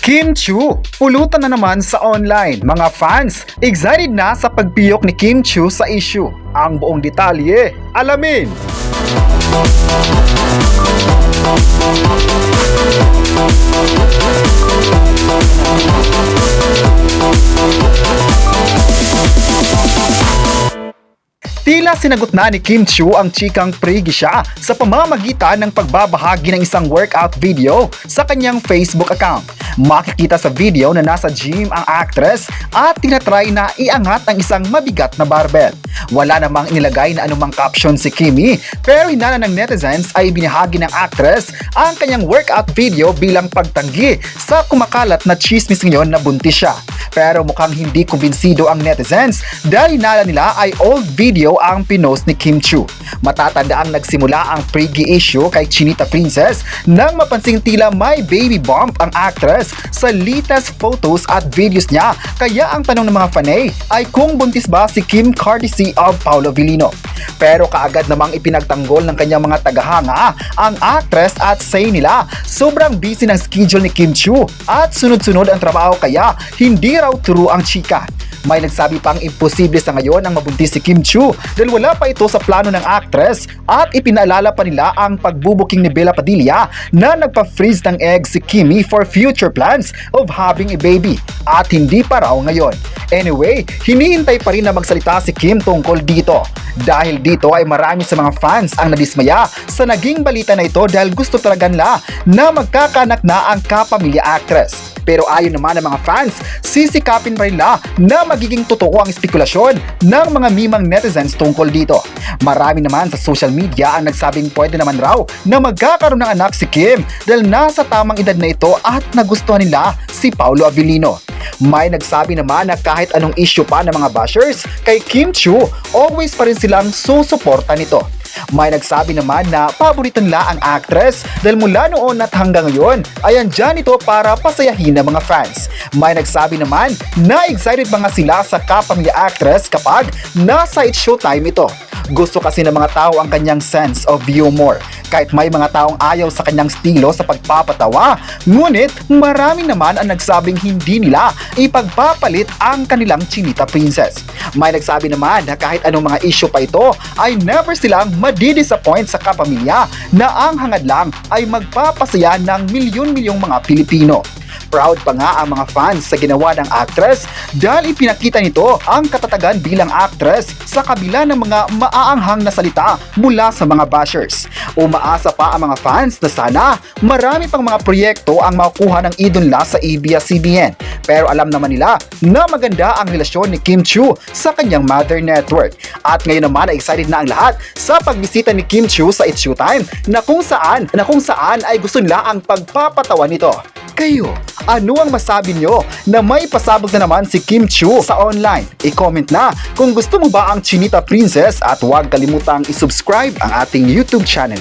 Kim Chiu, pulutan na naman sa online. Mga fans, excited na sa pagpiyok ni Kim Chiu sa issue. Ang buong detalye, alamin! Tila sinagot na ni Kim Chiu ang chikang prigi siya sa pamamagitan ng pagbabahagi ng isang workout video sa kanyang Facebook account. Makikita sa video na nasa gym ang actress at tinatry na iangat ang isang mabigat na barbell. Wala namang inilagay na anumang caption si Kimi, pero hinala ng netizens ay binahagi ng actress ang kanyang workout video bilang pagtanggi sa kumakalat na chismis ngayon na buntis siya. Pero mukhang hindi kumbinsido ang netizens dahil hinala nila ay old video ang pinost ni Kim Chiu. Matatanda ang nagsimula ang prigi issue kay Chinita Princess nang mapansing tila may baby bump ang actress sa latest photos at videos niya. Kaya ang tanong ng mga fanay ay kung buntis ba si Kim courtesy of Paolo Avellino. Pero kaagad namang ipinagtanggol ng kanyang mga tagahanga ang actress at say nila sobrang busy ng schedule ni Kim Chiu at sunod-sunod ang trabaho kaya hindi raw true ang chika. May nagsabi pang imposible sa ngayon ang mabuntis si Kim Chiu dahil wala pa ito sa plano ng actress at ipinaalala pa nila ang pagbubuking ni Bella Padilla na nagpa-freeze ng egg si Kimi for future plans of having a baby at hindi pa raw ngayon. Anyway, hinihintay pa rin na magsalita si Kim tungkol dito. Dahil dito ay marami sa mga fans ang nadismaya sa naging balita na ito dahil gusto talaga nila na magkakanak na ang kapamilya actress. Pero ayon naman ng mga fans, sisikapin pa rin nila na magiging totoo ang spekulasyon ng mga mimang netizens tungkol dito. Marami naman sa social media ang nagsabing pwede naman raw na magkakaroon ng anak si Kim dahil nasa tamang edad na ito at nagustuhan nila si Paolo Avellino. May nagsabi naman na kahit anong issue pa ng mga bashers kay Kim Chiu, always pa rin silang susuporta nito. May nagsabi naman na paborito nila ang actress dahil mula noon at hanggang ngayon ay andyan ito para pasayahin ng mga fans. May nagsabi naman na excited ba nga sila sa kapamilya actress kapag nasa It's Showtime ito. Gusto kasi ng mga tao ang kanyang sense of humor. Kahit may mga taong ayaw sa kanyang estilo sa pagpapatawa, ngunit marami naman ang nagsabing hindi nila ipagpapalit ang kanilang Chinita Princess. May nagsabi naman na kahit anong mga issue pa ito ay never silang madidisappoint sa kapamilya na ang hangad lang ay magpapasaya ng milyon-milyong mga Pilipino. Proud pa nga ang mga fans sa ginawa ng actress dahil ipinakita nito ang katatagan bilang actress sa kabila ng mga maaanghang na salita mula sa mga bashers. Umaasa pa ang mga fans na sana marami pang mga proyekto ang makukuha ng idol nila sa ABS-CBN. Pero alam naman nila na maganda ang relasyon ni Kim Chiu sa kanyang mother network. At ngayon naman ay excited na ang lahat sa pagbisita ni Kim Chiu sa It's Showtime na kung saan ay gusto nila ang pagpapatawa nito. Kayo, ano ang masabi nyo na may pasabog na naman si Kim Chiu sa online? I-comment na kung gusto mo ba ang Chinita Princess at huwag kalimutang isubscribe ang ating YouTube channel.